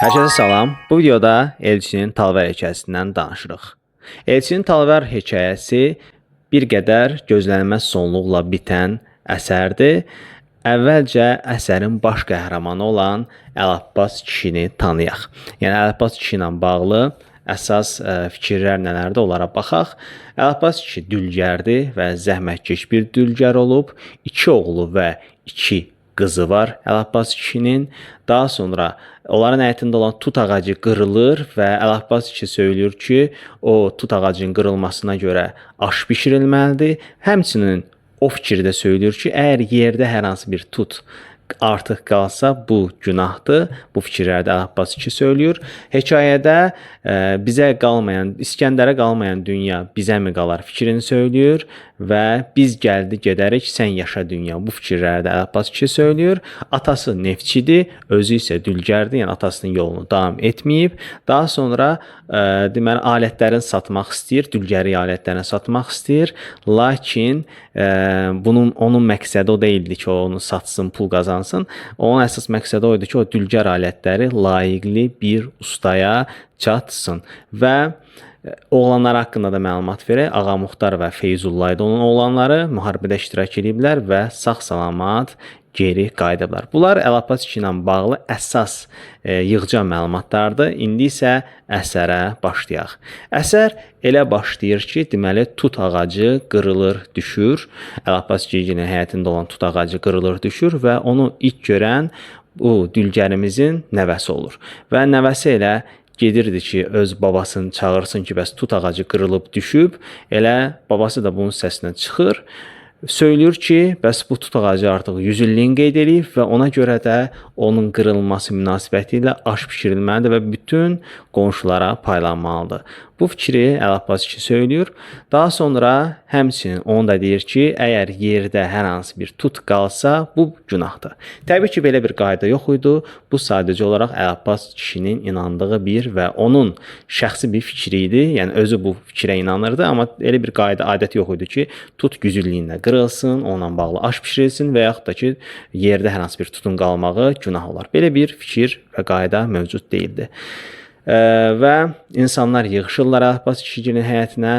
Hər kəsə salam. Bu videoda Elçinin Talvar hekayəsindən danışırıq. Elçinin Talvar hekayəsi bir qədər gözlənilməz sonluqla bitən əsərdir. Əvvəlcə əsərin baş qəhrəmanı olan Əlabbas kişini tanıyaq. Yəni Əlabbas kişi ilə bağlı əsas fikirlər nələrdir, onlara baxaq. Əlabbas kişi dülgərdir və zəhmətkeş bir dülgər olub. 2 oğlu və 2 qızı var Əlabbas kişinin. Daha sonra onların həyətində olan tut ağacı qırılır və Əlabbas kişi söylüyor ki, o tut ağacının qırılmasına görə aş bişirilməlidir. Həmçinin o fikirdə söylüyor ki, əgər yerdə hər hansı bir tut artıq qalsa bu günahdır. Bu fikirlərdə Əlabbas kişi söylüyor. Hekayədə bizə qalmayan, İskəndərə qalmayan dünya bizə mi qalar fikrini söylüyor və biz gəldi gedərik, sən yaşa dünya. Bu fikirlərdə Əlabbas kişi söylüyor. Atası neftçidir, özü isə dülgərdir, yəni atasının yolunu davam etməyib. Daha sonra deməli alətlərini satmaq istəyir, dülgəri alətlərini satmaq istəyir. Lakin onun məqsədi o deyildi ki, o onu satsın, pul qazansın. Onun əsas məqsədi o idi ki, o dülgər alətləri layiqli bir ustaya çatsın və oğlanlar haqqında da məlumat verək. Ağa Muxtar və Feyzullah idi onun oğlanları, müharibədə iştirak ediblər və sağ-salamat geri qayıdıblar. Bunlar Əlabbas kişi ilə bağlı əsas yığcam məlumatlardır. İndi isə əsərə başlayaq. Əsər elə başlayır ki, deməli tut ağacı qırılır, düşür. Əlabbas kişinin həyatında olan tut ağacı qırılır, düşür və onu ilk görən bu dülgərimizin nəvəsi olur. Və nəvəsi elə gedirdi ki, öz babasını çağırsın ki, bəs tut ağacı qırılıb düşüb. Elə babası da bunun səsinə çıxır. Söylüyor ki, bəs bu tut ağacı artıq 100 illiyin qeyd edib və ona görə də onun qırılması münasibəti ilə aş bişirilməlidir və bütün qonşulara paylanmalıdır. Bu fikri Əlabbas kişi söylüyor. Daha sonra həmçinin onu da deyir ki, əgər yerdə hər hansı bir tut qalsa, bu günahdır. Təbii ki, belə bir qayda yox idi. Bu sadəcə olaraq Əlabbas kişinin inandığı bir və onun şəxsi bir fikri idi. Yəni özü bu fikrə inanırdı, amma elə bir qayda, adət yox idi ki, tut güzüllüyündə qırılsın, onunla bağlı aş bişirilsin və yaxud da ki, yerdə hər hansı bir tutun qalmağı günah olar. Belə bir fikir və qayda mövcud deyildi. Və insanlar yığışırlar Əlabbas kişinin həyətinə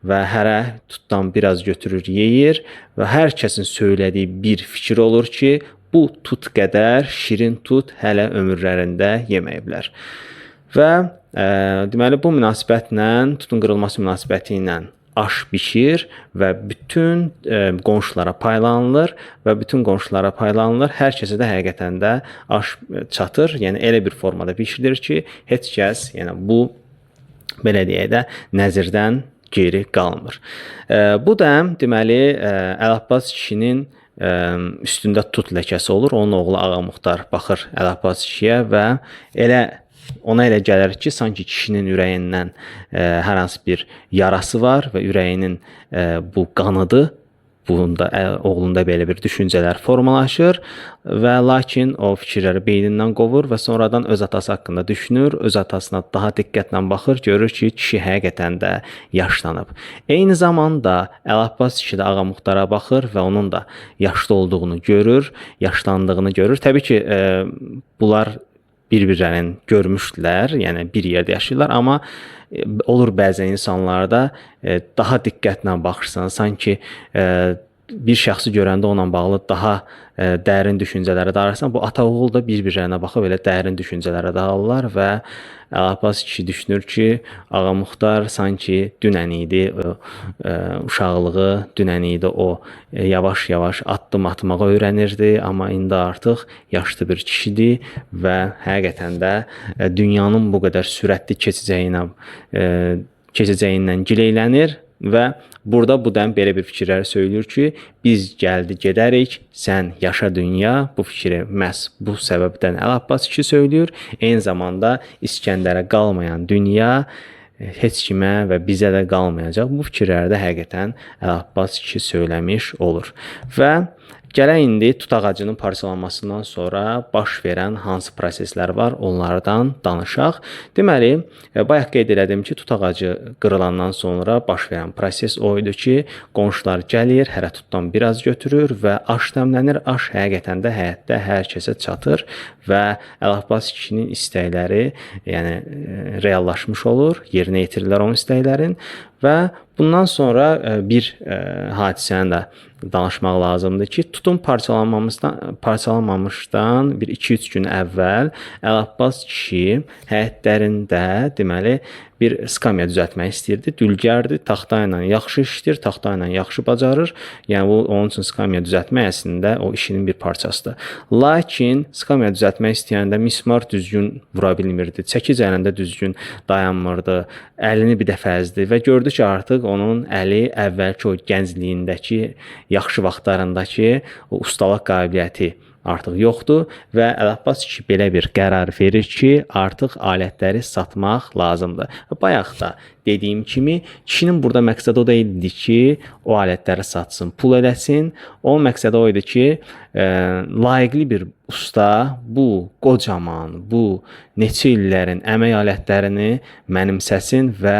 və hərə tutdan biraz götürür, yeyir və hər kəsin söylədiyi bir fikir olur ki, bu tut qədər şirin tut hələ ömürlərində yeməyiblər. Və deməli bu münasibətlə, tutun qırılması münasibəti ilə aş bişir və bütün qonşulara paylanılır və bütün qonşulara paylanılır. Hər kəsə də həqiqətən də aş çatır. Yəni elə bir formada bişirilir ki, heç kəs, yəni bu belə deyək də nəzirdən geri qalmır. Bu da deməli Əlabbas kişinin üstündə tut ləkəsi olur. Onun oğlu Ağa Muxtar baxır Əlabbas kişiyə və ona elə gəlir ki, sanki kişinin ürəyindən hər hansı bir yarası var və ürəyinin bu qanıdır. Bunda oğlunda belə bir düşüncələr formalaşır və lakin o fikirləri beynindən qovur və sonradan öz atası haqqında düşünür, öz atasına daha diqqətlə baxır, görür ki, kişi həqiqətən də yaşlanıb. Eyni zamanda Əlabbas kişi də Ağa Muxtara baxır və onun da yaşlı olduğunu görür, yaşlandığını görür. Təbii ki, bunlar bir-birlərini görmüşdülər, yəni bir yerdə yaşayırlar, amma olur bəzən insanlarda daha diqqətlə baxırsan, sanki bir şəxsi görəndə onunla bağlı daha dərin düşüncələrə dalırsan. Bu ata-oğul da bir-birlərinə baxıb elə dərin düşüncələrə dalırlar və Əlabbas kişi düşünür ki, Ağa Muxtar sanki dünən idi, uşaqlığı dünən idi, o yavaş-yavaş addım atmağı öyrənirdi, amma indi artıq yaşlı bir kişidir və həqiqətən də dünyanın bu qədər sürətli keçəcəyindən gileylənir və burada bu da belə bir fikirləri söylüyor ki, biz gəldi gedərik, sən yaşa dünya. Bu fikri məhz bu səbəbdən Əlabbas kişi söylüyor. Eyni zamanda İskəndərə qalmayan dünya heç kimə və bizə də qalmayacaq. Bu fikirləri də həqiqətən Əlabbas kişi söyləmiş olur. Və Gələk indi tut ağacının parçalanmasından sonra baş verən hansı proseslər var, onlardan danışaq. Deməli, bayaq qeyd elədim ki, tut ağacı qırılandan sonra baş verən proses o idi ki, qonşular gəlir, hərə tutdan biraz götürür və aş dəmlənir. Aş həqiqətən də həyətdə hər kəsə çatır və Əlabbas kişinin istəkləri, yəni reallaşmış olur, yerinə yetirirlər onun istəklərin və bundan sonra bir hadisəni də danışmaq lazımdır ki, tutun parçalanmamışdan bir 2-3 gün əvvəl Əlabbas kişi həyətlərində deməli bir skamya düzəltmək istəyirdi. Dülgərdir, taxta ilə yaxşı işləyir, taxta ilə yaxşı bacarır. Yəni bu onun üçün skamya düzəltmək əslində o işinin bir parçasıdır. Lakin skamya düzəltmək istəyəndə mismar düzgün vura bilmirdi. Çəkic əlində düzgün dayanmırdı. Əlini bir dəfə əzdi və gördü ki, artıq onun əli əvvəlki o gəncliyindəki, yaxşı vaxtlarındakı o ustalıq qabiliyyəti artıq yoxdur və Əlabbas kişi belə bir qərar verir ki, artıq alətləri satmaq lazımdır. Bayaq da dediyim kimi, kişinin burada məqsədi o deyildi ki, o alətləri satsın, pul eləsin. Onun məqsədi o idi ki, layiqli bir usta bu qocaman, bu neçə illərin əmək alətlərini mənimsəsin və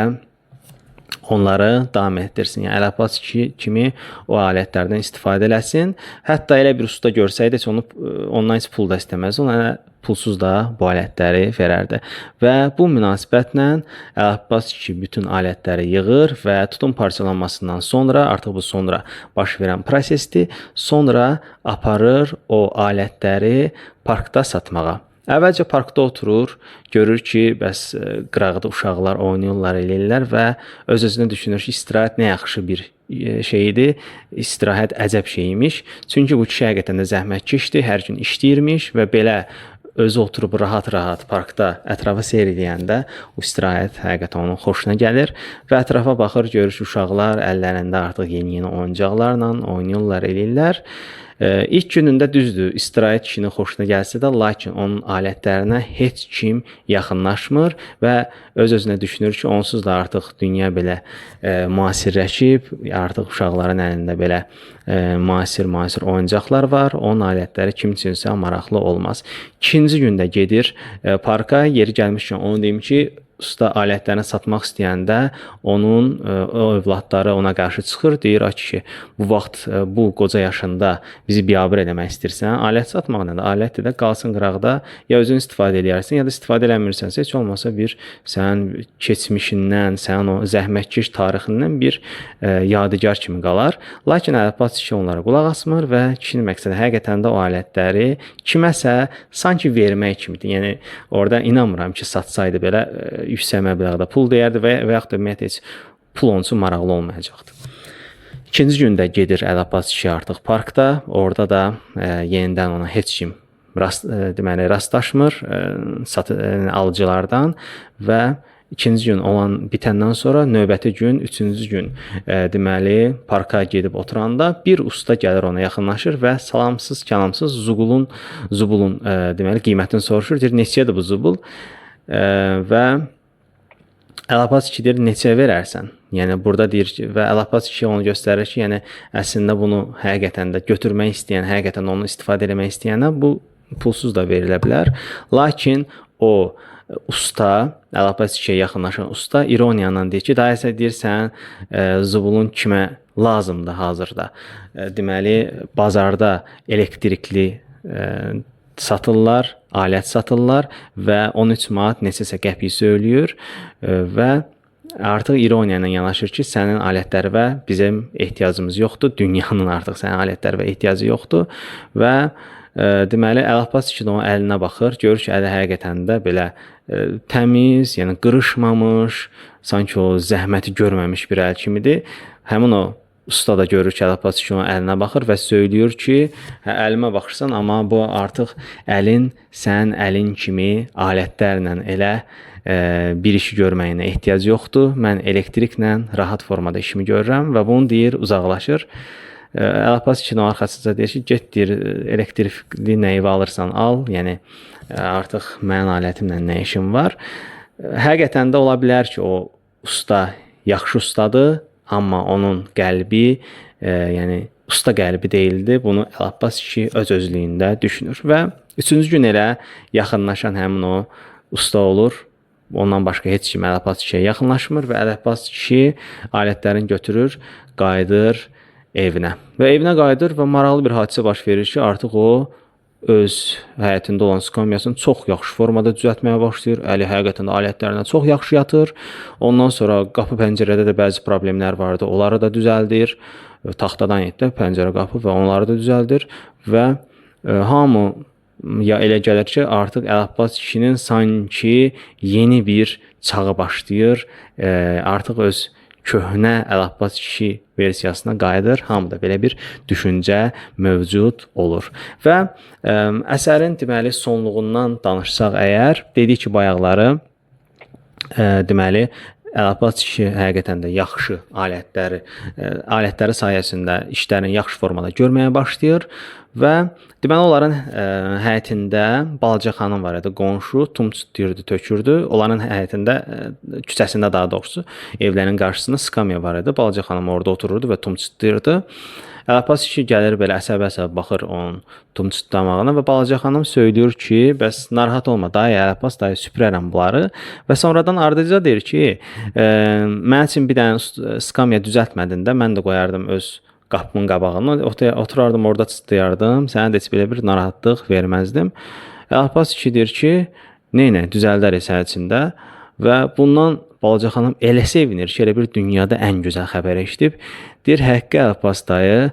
onları davam etdirsin. Yəni Əlabbas kimi o alətlərdən istifadə eləsin. Hətta elə bir usta görsəydi heç ondan heç pul da istəməzdi. Ona pulsuz da bu alətləri verərdi. Və bu münasibətlə Əlabbas kişi bütün alətləri yığır və tutun parçalanmasından sonra, artıq bu sonra baş verən prosesdir. Sonra aparır o alətləri parkda satmağa. Əvvəlcə parkda oturur, görür ki, bəs qırağıda uşaqlar oynayırlar, eləyirlər və öz-özünə düşünür ki, istirahət nə yaxşı bir şeydir, istirahət əcəb şeymiş. Çünki bu kişi həqiqətən də zəhmətkeşdir, hər gün işləyirmiş və belə özü oturub rahat-rahat parkda ətrafa seyr edəndə o istirahət həqiqətən onun xoşuna gəlir və ətrafa baxır, görür ki, uşaqlar əllərində artıq yeni-yeni oyuncaqlarla oynayırlar, eləyirlər. İlk günündə düzdür, istirahət kişinin xoşuna gəlsə də, lakin onun alətlərinə heç kim yaxınlaşmır və öz-özünə düşünür ki, onsuz da artıq dünya belə müasirləşib, artıq uşaqların əlində belə müasir oyuncaqlar var, onun alətləri kim üçünsə maraqlı olmaz. İkinci gündə gedir parka, yeri gəlmişkən onu deyim ki, usta alətlərini satmaq istəyəndə onun o övladları ona qarşı çıxır, deyir ki, bu vaxt bu qoca yaşında bizi biabır eləmək istəyirsən, alət satmaq nədir? Alətdir də qalsın qıraqda, ya özün istifadə edərsən, ya da istifadə eləmirsənsə, heç olmasa bir sənin keçmişindən, sənin o zəhmətkeş tarixindən bir yadigar kimi qalar. Lakin Əlabbas kişi onlara qulaq asmır və kişinin məqsədi həqiqətən də o alətləri kiməsə sanki vermək kimidir. Yəni orada inanmıram ki, satsaydı belə yüksək məbləğdə pul deyərdi və yaxud da ümumiyyətlə heç pul onun üçün maraqlı olmayacaqdı. İkinci gündə gedir Əlabbas kişi artıq parkda. Orada da yenidən ona heç kim rastlaşmır alıcılardan və ikinci gün olan bitəndən sonra növbəti gün, üçüncü gün deməli parka gedib oturanda bir usta gəlir ona yaxınlaşır və salamsız, kəlamsız zubulun deməli qiymətini soruşur. Deyir, neçədir bu zubul? Və Əlabbas kişi deyir, neçə verərsən? Yəni burada deyir ki, və Əlabbas kişi onu göstərir ki, yəni əslində bunu həqiqətən də götürmək istəyən, həqiqətən onu istifadə etmək istəyənə bu pulsuz da verilə bilər. Lakin o usta, Əlabbas kişiyə yaxınlaşan usta ironiyanla deyir ki, daha isə deyirsən, zubulun kimə lazımdır hazırda? Deməli, bazarda elektrikli satırlar, alət satırlar və 13 manat neçəsə qəpik söylüyor və artıq ironiya ilə yanaşır ki, sənin alətlərinə bizim ehtiyacımız yoxdur, dünyanın artıq sənin alətlərinə ehtiyacı yoxdur və deməli Əlabbas kişi onun əlinə baxır, görür ki, əli həqiqətən də belə təmiz, yəni qırışmamış, sanki o zəhməti görməmiş bir əl kimidir. Həmin o usta da görür ki, Əlabbas kişi onun əlinə baxır və söylüyor ki, əlimə baxırsan, amma bu artıq əlin sənin əlin kimi alətlərlə elə bir işi görməyinə ehtiyac yoxdur. Mən elektriklə rahat formada işimi görürəm və bunu deyir, uzaqlaşır. Əlabbas kişi onun arxasınca deyir ki, get deyir, elektrikli nəyi alırsan al, yəni artıq mənim alətimlə nə işim var. Həqiqətən də ola bilər ki, o usta yaxşı ustadır, amma onun qəlbi yəni usta qəlbi deyildi. Bunu Əlabbas kişi öz-özlüyündə düşünür və 3-cü gün elə yaxınlaşan həmin o usta olur. Ondan başqa heç kim Əlabbas kişiyə yaxınlaşmır və Əlabbas kişi alətlərini götürür, qayıdır evinə. Və evinə qayıdır və maraqlı bir hadisə baş verir ki, artıq o öz həyətində olan skamyasını çox yaxşı formada düzəltməyə başlayır. Əli həqiqətən də alətlərinə çox yaxşı yatır. Ondan sonra qapı pəncərədə də bəzi problemlər vardı. Onları da düzəldir. Taxtadan idi pəncərə qapı və onları da düzəldir və hamı ya elə gəlir ki, artıq Əlabbas kişinin sanki yeni bir çağı başlayır. Artıq öz köhnə Əlabbas kişi versiyasına qayıdır. Hamıda belə bir düşüncə mövcud olur. Və əsərin deməli sonluğundan danışsaq əgər, dedik ki, bayaqları deməli Əlabbas kişi həqiqətən də yaxşı alətləri sayəsində işlərini yaxşı formada görməyə başlayır və deməli onların həyətində balaca xanım var idi, qonşu tum tutdurdu, tökürdü. Onların həyətində, küçəsində daha doğrusu, evlərin qarşısında skamya var idi. Balaca xanım orada otururdu və tum tutdurdu. Əlabbas kişi gəlir belə əsəb-əsəb baxır onun tum tutdamağına və balaca xanım söylüyor ki, bəs narahat olma, dayı Əlabbas dayı süpürərəm bunları və sonradan ardıca deyir ki, mənim üçün bir dənə skamya düzəltmədin də, mən də qoyardım öz qapımın qabağına, oturardım orada çıtlayardım, sənə də heç belə bir narahatlıq verməzdim. Əlabbas kişi deyir ki, neynə, düzəldərik sənin üçün də və bundan balaca xanım elə sevinir ki, elə bir dünyada ən gözəl xəbər eşidib. Deyir, həqiqi Əlabbas dayı,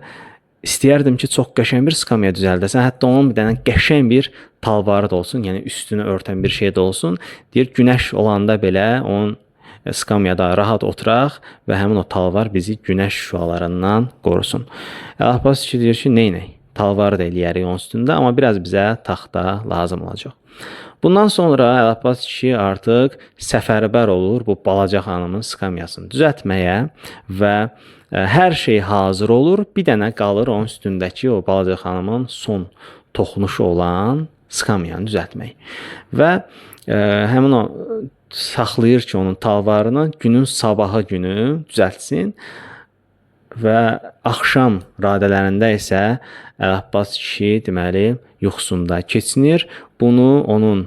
istəyərdim ki, çox qəşəng bir skamya düzəldəsən, hətta onun bir dənə qəşəng bir talvarı da olsun, yəni üstünü örtən bir şey də olsun. Deyir, günəş olanda belə onun skamyada rahat oturaq və həmin o talvar bizi günəş şüalarından qorusun. Əlabbas kişi deyir ki, neynək? Talvarı da eləyərik onun üstündə, amma biraz bizə taxta lazım olacaq. Bundan sonra Əlabbas kişi artıq səfərbər olur bu balaca xanımın skamyasını düzəltməyə və hər şey hazır olur. Bir dənə qalır onun üstündəki o balaca xanımın son toxunuşu olan skamyanı düzəltmək. Və həmin o saxlayır ki, onun talvarını günün sabahı günü düzəltsin və axşam radələrində isə Əlabbas kişi deməli yuxusunda keçinir. Bunu onun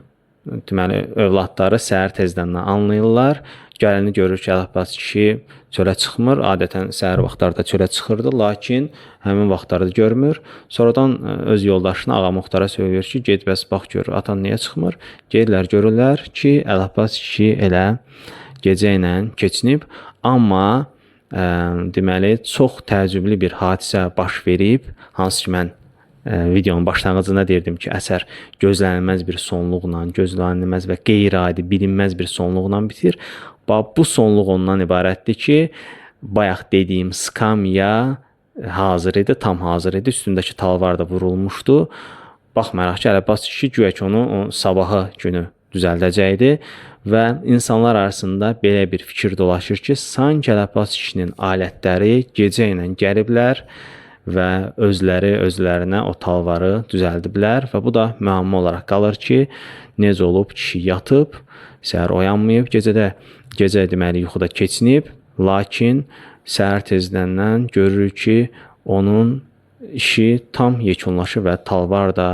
deməli övladları səhər tezdən anlayırlar. Gəlini görür ki, Əlabbas kişi çölə çıxmır. Adətən səhər vaxtlarda çölə çıxırdı, lakin həmin vaxtlarda görmür. Sonradan öz yoldaşına Ağa Muxtara söyləyir ki, get bəs bax gör, atan niyə çıxmır? Gedirlər, görürlər ki, Əlabbas kişi elə gecə ilə keçinib, amma deməli çox təəccüblü bir hadisə baş verib, hansı ki mən videonun başlanğıcında deyirdim ki, əsər gözlənilməz bir sonluqla, gözlənilməz və qeyri-adi, bilinməz bir sonluqla bitir. Bu sonluq ondan ibarətdir ki, bayaq dediyim skamya hazır idi, tam hazır idi, üstündəki talvar da vurulmuşdu. Baxmayaraq ki, Əlabbas kişi güya ki onu sabahı günü düzəldəcəkdi və insanlar arasında belə bir fikir dolaşır ki, sanki Əlabbas kişinin alətləri gecə ilə gəliblər və özlərinə o talvarı düzəldiblər və bu da müəmma olaraq qalır ki, necə olub kişi yatıb, səhər oyanmayıb, gecə deməli yuxuda keçinib, lakin səhər tezdəndən görürük ki, onun işi tam yekunlaşır və talvar da